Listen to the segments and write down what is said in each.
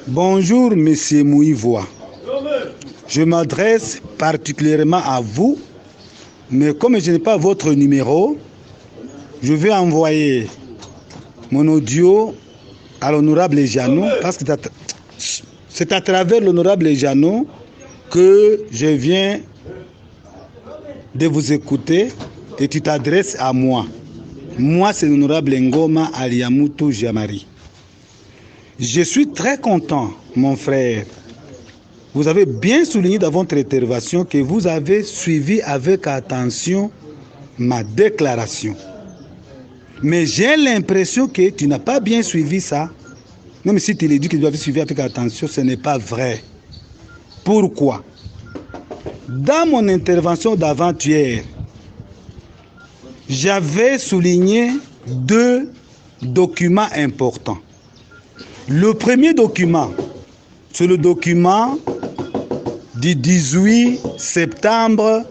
Bonjour, Monsieur Mouivoa. Je m'adresse particulièrement à vous, mais comme je n'ai pas votre numéro, je vais envoyer mon audio à l'honorable Jeannot, parce que c'est à travers l'honorable Jeannot que je viens de vous écouter et tu t'adresses à moi. Moi, c'est l'honorable Ngoma Aliamutu Jamari. Je suis très content, mon frère. Vous avez bien souligné dans votre intervention que vous avez suivi avec attention ma déclaration. Mais j'ai l'impression que tu n'as pas bien suivi ça. Même si tu l'as dit que tu avais suivi avec attention, ce n'est pas vrai. Pourquoi? Dans mon intervention d'avant-hier, j'avais souligné 2 documents importants. Le premier document, c'est le document du 18 septembre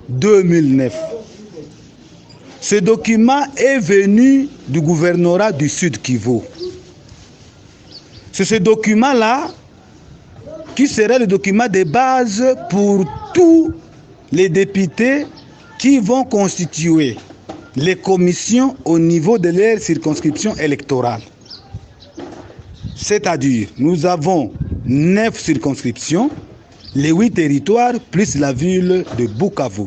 2009. Ce document est venu du gouvernorat du Sud Kivu. C'est ce document-là qui sera le document de base pour tous les députés qui vont constituer les commissions au niveau de leur circonscription électorale. C'est-à-dire, nous avons 9 circonscriptions, les 8 territoires, plus la ville de Bukavu.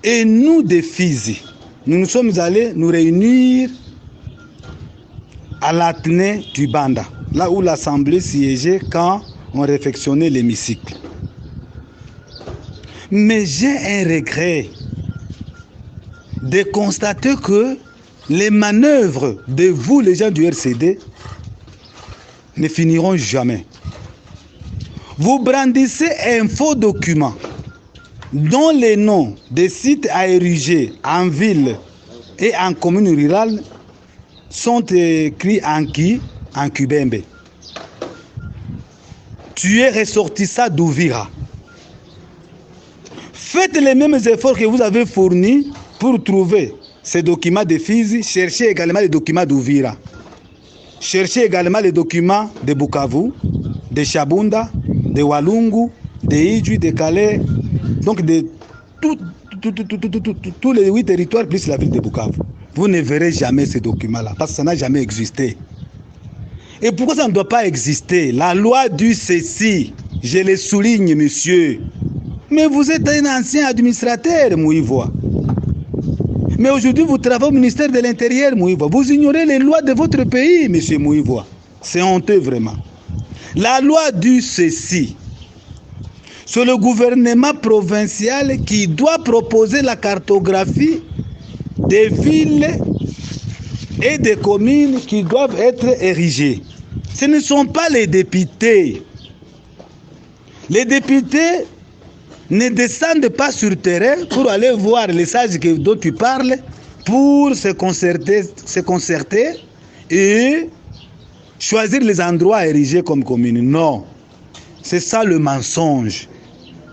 Et nous, des Fizi, nous sommes allés nous réunir à l'Athénée du Banda, là où l'Assemblée siégeait quand on réfectionnait l'hémicycle. Mais j'ai un regret de constater que les manœuvres de vous, les gens du RCD, ne finiront jamais. Vous brandissez un faux document dont les noms des sites à ériger en ville et en commune rurale sont écrits en Kubembe. Tu es ressortissant d'Ouvira. Faites les mêmes efforts que vous avez fournis pour trouver ces documents de Fizi. Cherchez également les documents d'Ouvira. Cherchez également les documents de Bukavu, de Chabunda, de Walungu, de Idjwi, de Calais, donc de tous les 8 territoires plus la ville de Bukavu. Vous ne verrez jamais ces documents-là parce que ça n'a jamais existé. Et pourquoi ça ne doit pas exister? La loi dit ceci, je le souligne, monsieur. Mais vous êtes un ancien administrateur, Mouivoa. Mais aujourd'hui, vous travaillez au ministère de l'Intérieur, Mouivoa. Vous ignorez les lois de votre pays, monsieur Mouivoa. C'est honteux, vraiment. La loi dit ceci. C'est le gouvernement provincial qui doit proposer la cartographie des villes et des communes qui doivent être érigées. Ce ne sont pas les députés. Les députés ne descendent pas sur le terrain pour aller voir les sages dont tu parles, pour se concerter et choisir les endroits à ériger comme communes. Non, c'est ça le mensonge.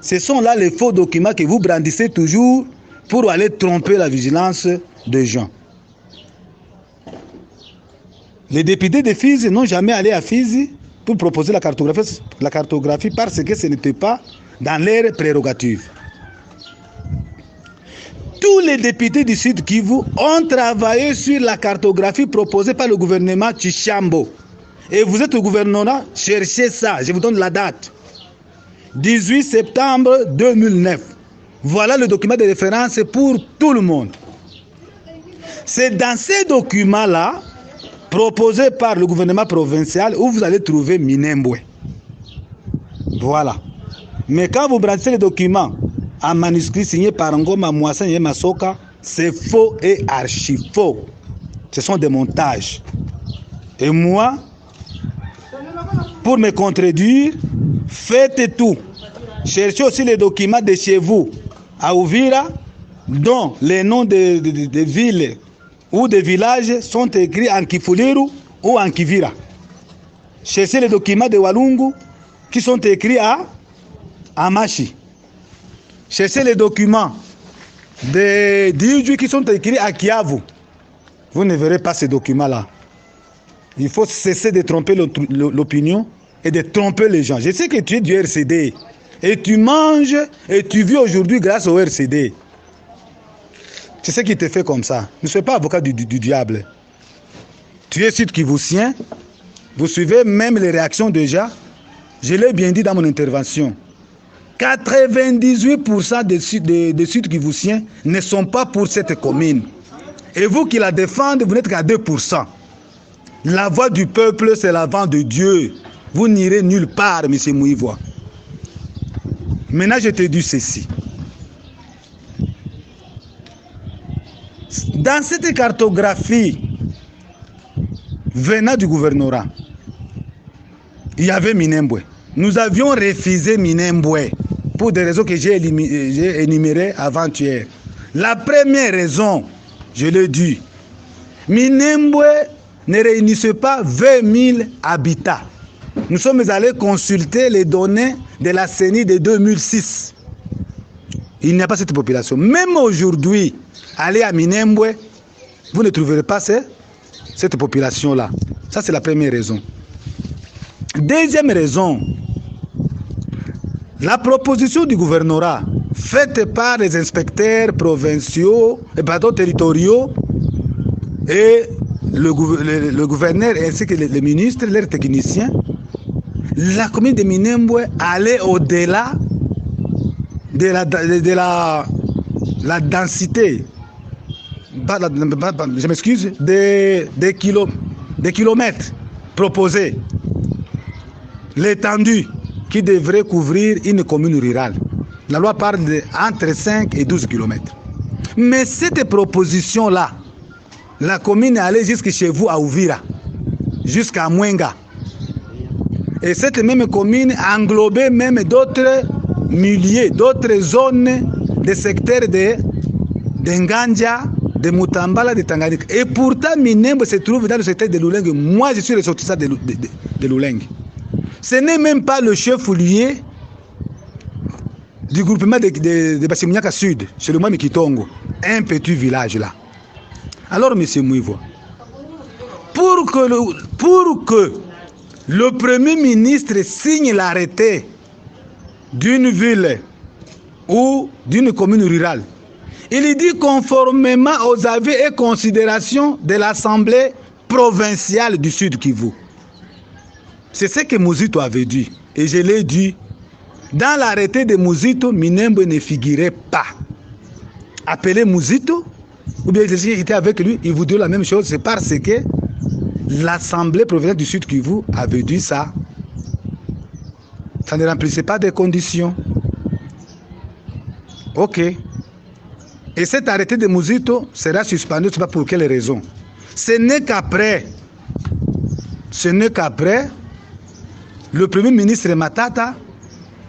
Ce sont là les faux documents que vous brandissez toujours pour aller tromper la vigilance des gens. Les députés de Fizi n'ont jamais allé à Fizi pour proposer la cartographie parce que ce n'était pas dans leurs prérogatives. Tous les députés du Sud Kivu ont travaillé sur la cartographie proposée par le gouvernement Tchambo. Et vous êtes au gouvernement, cherchez ça, je vous donne la date. 18 septembre 2009. Voilà le document de référence pour tout le monde. C'est dans ces documents-là, proposés par le gouvernement provincial, où vous allez trouver Minembwe. Voilà. Mais quand vous brandissez les documents en manuscrit signé par Ngoma Mouassan et Masoka, c'est faux et archi faux. Ce sont des montages. Et moi, pour me contredire, faites tout. Cherchez aussi les documents de chez vous, à Ouvira, dont les noms de villes ou de villages sont écrits en Kifuliru ou en Kivira. Cherchez les documents de Walungu qui sont écrits à Amashi. Cherchez les documents de Idjwi qui sont écrits à Kiavu. Vous ne verrez pas ces documents-là. Il faut cesser de tromper l'opinion et de tromper les gens. Je sais que tu es du RCD et tu manges et tu vis aujourd'hui grâce au RCD. C'est ce qui te fait comme ça. Ne sois pas avocat du diable. Tu es sud-kivusien. Vous suivez même les réactions déjà. Je l'ai bien dit dans mon intervention. 98% des sud-kivusiens ne sont pas pour cette commune. Et vous qui la défendez, vous n'êtes qu'à 2%. La voix du peuple, c'est la voix de Dieu. Vous n'irez nulle part, M. Mouivois. Maintenant, je te dis ceci. Dans cette cartographie venant du gouvernorat, il y avait Minembwe. Nous avions refusé Minembwe pour des raisons que j'ai énumérées avant-hier. La première raison, je l'ai dit, Minembwe ne réunissait pas 20 000 habitants. Nous sommes allés consulter les données de la CENI de 2006. Il n'y a pas cette population. Même aujourd'hui, allez à Minembwe, vous ne trouverez pas cette population-là. Ça, c'est la première raison. Deuxième raison, la proposition du gouvernorat faite par les inspecteurs provinciaux, territoriaux et le gouverneur ainsi que les ministres, leurs techniciens, la commune de Minembwe allait au-delà de la densité, je m'excuse, des kilomètres proposés, l'étendue qui devrait couvrir une commune rurale. La loi parle entre 5 et 12 kilomètres. Mais cette proposition-là, la commune est allée jusque chez vous à Ouvira, jusqu'à Mwenga. Et cette même commune englobait même d'autres milliers, d'autres zones des secteurs de Ngandja, de Mutambala, de Tanganyika. Et pourtant, Minembwe se trouve dans le secteur de Loulengue. Moi, je suis ressortissant de Loulengue. Ce n'est même pas le chef-lieu du groupement de Bassimiaka Sud, c'est le Mwami Kitongo, un petit village là. Alors, M. Mouivois, pour que le Premier ministre signe l'arrêté d'une ville ou d'une commune rurale, il dit conformément aux avis et considérations de l'Assemblée provinciale du Sud Kivu. C'est ce que Mouzito avait dit. Et je l'ai dit, dans l'arrêté de Mouzito, Minembwe ne figurait pas. Appelez Mouzito, ou bien si était avec lui, il vous dit la même chose. C'est parce que l'Assemblée provinciale du Sud Kivu avait dit ça. Ça ne remplissait pas des conditions. Ok. Et cet arrêté de Mouzito sera suspendu, je ne sais pas pour quelle raison. Ce n'est qu'après, le Premier ministre Matata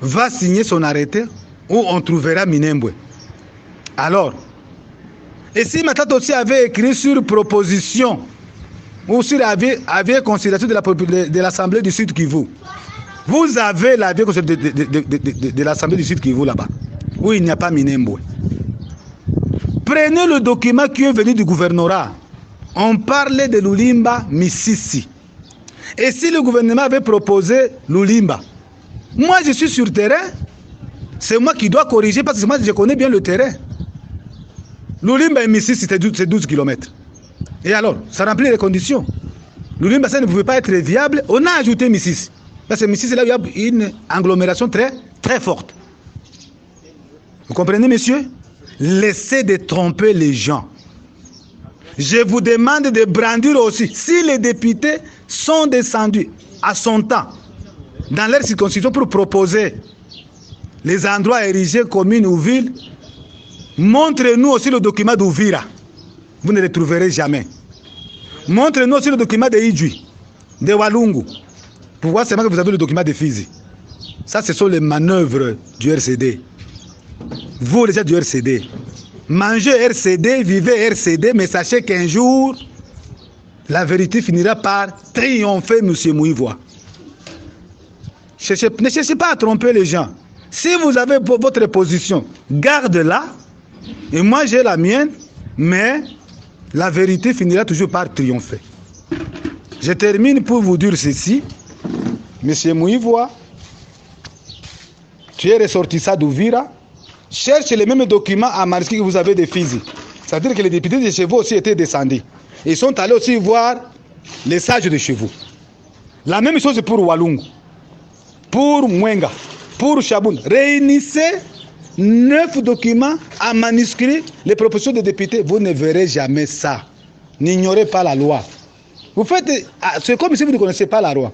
va signer son arrêté où on trouvera Minembwe. Alors, et si Matata aussi avait écrit sur proposition ou sur avis considération de l'Assemblée du Sud Kivu, vous avez l'avis de l'Assemblée du Sud Kivu là-bas, où il n'y a pas Minembwe. Prenez le document qui est venu du gouvernorat. On parlait de Lulimba Misisi. Et si le gouvernement avait proposé Lulimba, moi je suis sur le terrain, c'est moi qui dois corriger parce que moi je connais bien le terrain. Lulimba et Misisi c'est 12 km. Et alors, ça remplit les conditions. Lulimba ça ne pouvait pas être viable, on a ajouté Misisi. Parce que Misisi là il y a une agglomération très, très forte. Vous comprenez, messieurs? Laissez de tromper les gens. Je vous demande de brandir aussi. Si les députés sont descendus à son temps dans leur circonscription pour proposer les endroits érigés, communes ou villes, montrez-nous aussi le document d'Ouvira. Vous ne le trouverez jamais. Montrez-nous aussi le document de Idjui, de Walungu. Pourquoi c'est que vous avez le document de Fizi? Ça, ce sont les manœuvres du RCD. Vous, les gens du RCD, mangez RCD, vivez RCD, mais sachez qu'un jour, la vérité finira par triompher, M. Mouivois. Ne cherchez pas à tromper les gens. Si vous avez votre position, garde-la. Et moi, j'ai la mienne, mais la vérité finira toujours par triompher. Je termine pour vous dire ceci. Monsieur Mouivoa, tu es ressortissant d'Ouvira. Cherche les mêmes documents à Mariski que vous avez de Fizi. C'est-à-dire que les députés de chez vous aussi étaient descendus. Ils sont allés aussi voir les sages de chez vous. La même chose pour Walungu, pour Mwenga, pour Chaboun. Réunissez 9 documents en manuscrit, les propositions des députés. Vous ne verrez jamais ça. N'ignorez pas la loi. Vous faites, c'est comme si vous ne connaissez pas la loi.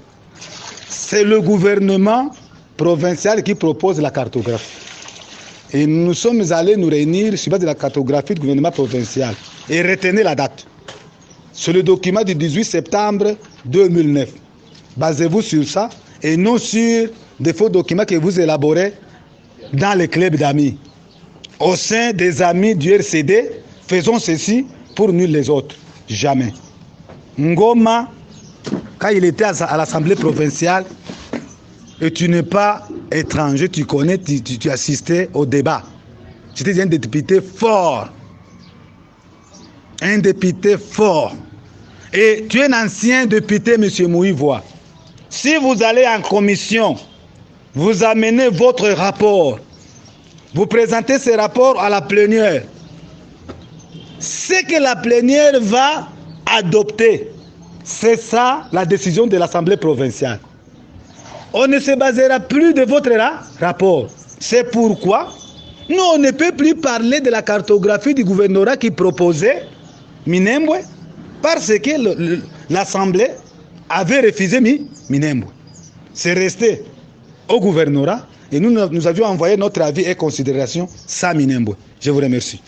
C'est le gouvernement provincial qui propose la cartographie. Et nous sommes allés nous réunir sur base de la cartographie du gouvernement provincial. Et retenez la date. C'est le document du 18 septembre 2009. Basez-vous sur ça et non sur des faux documents que vous élaborez dans les clubs d'amis. Au sein des amis du RCD, faisons ceci pour nuire les autres. Jamais. Ngoma, quand il était à l'Assemblée provinciale, et tu n'es pas étranger, tu connais, tu assistais au débat. Tu étais un député fort. Un député fort. Et tu es un ancien député, M. Mouivoa. Si vous allez en commission, vous amenez votre rapport, vous présentez ce rapport à la plénière. Ce que la plénière va adopter, c'est ça la décision de l'Assemblée provinciale. On ne se basera plus de votre rapport. C'est pourquoi nous, on ne peut plus parler de la cartographie du gouvernorat qui proposait Minembwe, parce que l'Assemblée avait refusé Minembwe. C'est resté au gouvernorat et nous avions envoyé notre avis et considération sans Minembwe. Je vous remercie.